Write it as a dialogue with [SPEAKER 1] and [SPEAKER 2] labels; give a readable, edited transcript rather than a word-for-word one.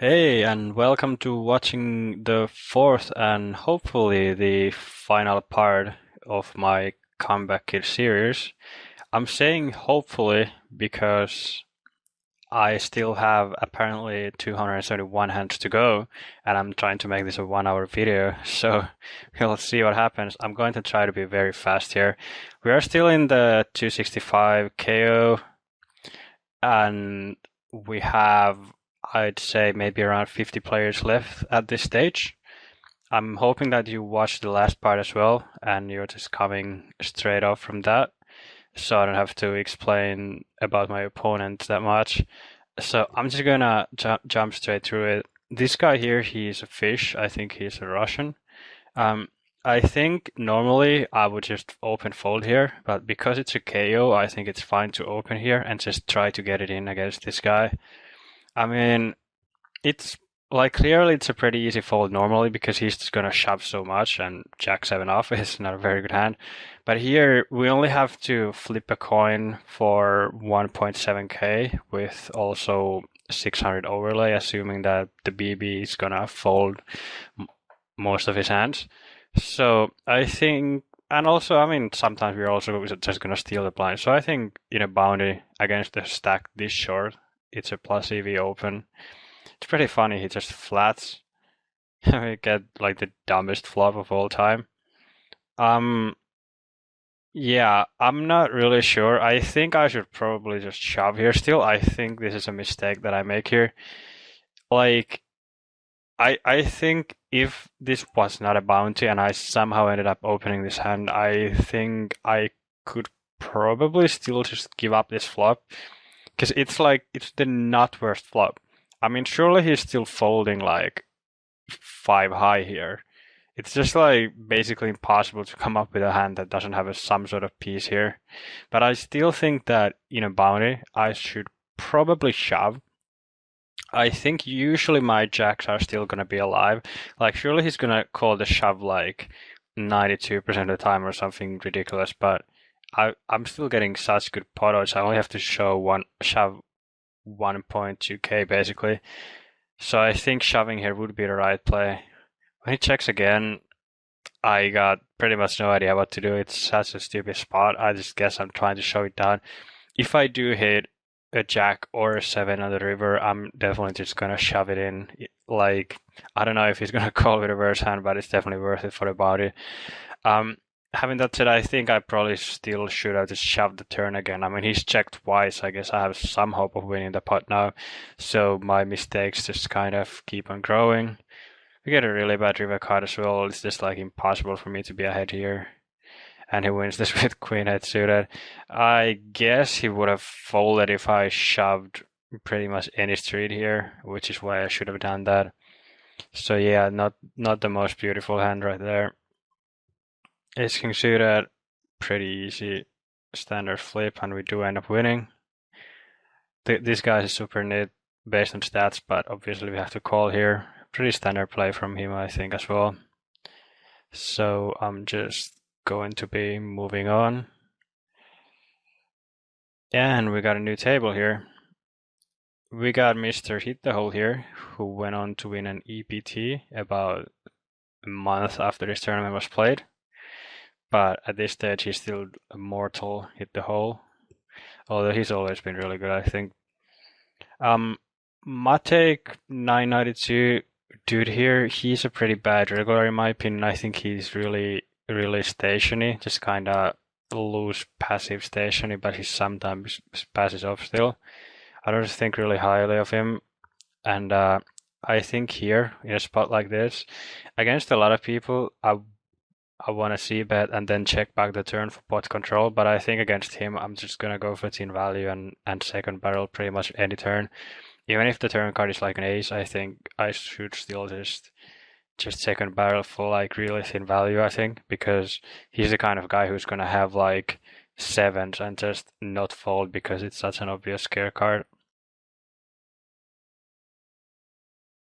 [SPEAKER 1] Hey, and welcome to watching the fourth and hopefully the final part of my Comeback Kid series. I'm saying hopefully because I still have apparently 271 hands to go, and I'm trying to make this a 1 hour video, so we'll see what happens. I'm going to try to be very fast here. We are still in the 265 KO, and we have, I'd say, maybe around 50 players left at this stage. I'm hoping that you watched the last part as well and you're just coming straight off from that, so I don't have to explain about my opponent that much. So I'm just gonna jump straight through it. This guy here, he's a fish. I think he's a Russian. Um, I think normally I would just open fold here, but because it's a KO, I think it's fine to open here and just try to get it in against this guy. I mean, it's like clearly it's a pretty easy fold normally because he's just gonna shove so much and Jack 7 off is not a very good hand. But here we only have to flip a coin for 1.7k with also 600 overlay, assuming that the BB is gonna fold most of his hands. So I think, and also, I mean, sometimes we're also just gonna steal the blind. So I think in a bounty against the stack this short, it's a plus EV open. It's pretty funny. He just flats. We get like the dumbest flop of all time. Um, yeah, I'm not really sure. I think I should probably just shove here still. I think this is a mistake that I make here. Like, I think if this was not a bounty and I somehow ended up opening this hand, I think I could probably still just give up this flop. Because it's like, it's the not worst flop. I mean, surely he's still folding like 5 high here. It's just like basically impossible to come up with a hand that doesn't have some sort of piece here. But I still think that in a bounty, I should probably shove. I think usually my jacks are still going to be alive. Like, surely he's going to call the shove like 92% of the time or something ridiculous, but I'm still getting such good pot odds. I only have to shove 1.2k basically. So I think shoving here would be the right play. When he checks again, I got pretty much no idea what to do. It's such a stupid spot. I just guess I'm trying to show it down. If I do hit a jack or a 7 on the river, I'm definitely just gonna shove it in. Like, I don't know if he's gonna call with a reverse hand, but it's definitely worth it for the body. Having that said, I think I probably still should have just shoved the turn again. I mean, he's checked twice. I guess I have some hope of winning the pot now. So my mistakes just kind of keep on growing. We get a really bad river card as well. It's just like impossible for me to be ahead here. And he wins this with queen head suited. I guess he would have folded if I shoved pretty much any street here, which is why I should have done that. So yeah, not the most beautiful hand right there. Ace king suited, pretty easy standard flip, and we do end up winning. This guy is super neat based on stats, but obviously we have to call here. Pretty standard play from him, I think, as well. So I'm just going to be moving on. And we got a new table here. We got Mr. Hit the Hole here, who went on to win an EPT about a month after this tournament was played. But at this stage, he's still a mortal Hit the Hole. Although he's always been really good, I think. Matek 992 dude here, he's a pretty bad regular in my opinion. I think he's really stationy, just kind of loose passive stationy, but he sometimes passes off still. I don't think really highly of him, and I think here in a spot like this, against a lot of people, I want to see bet and then check back the turn for pot control. But I think against him, I'm just gonna go for thin value and second barrel pretty much any turn. Even if the turn card is like an ace, I think I should still just second barrel for like really thin value, I think, because he's the kind of guy who's gonna have like sevens and just not fold because it's such an obvious scare card.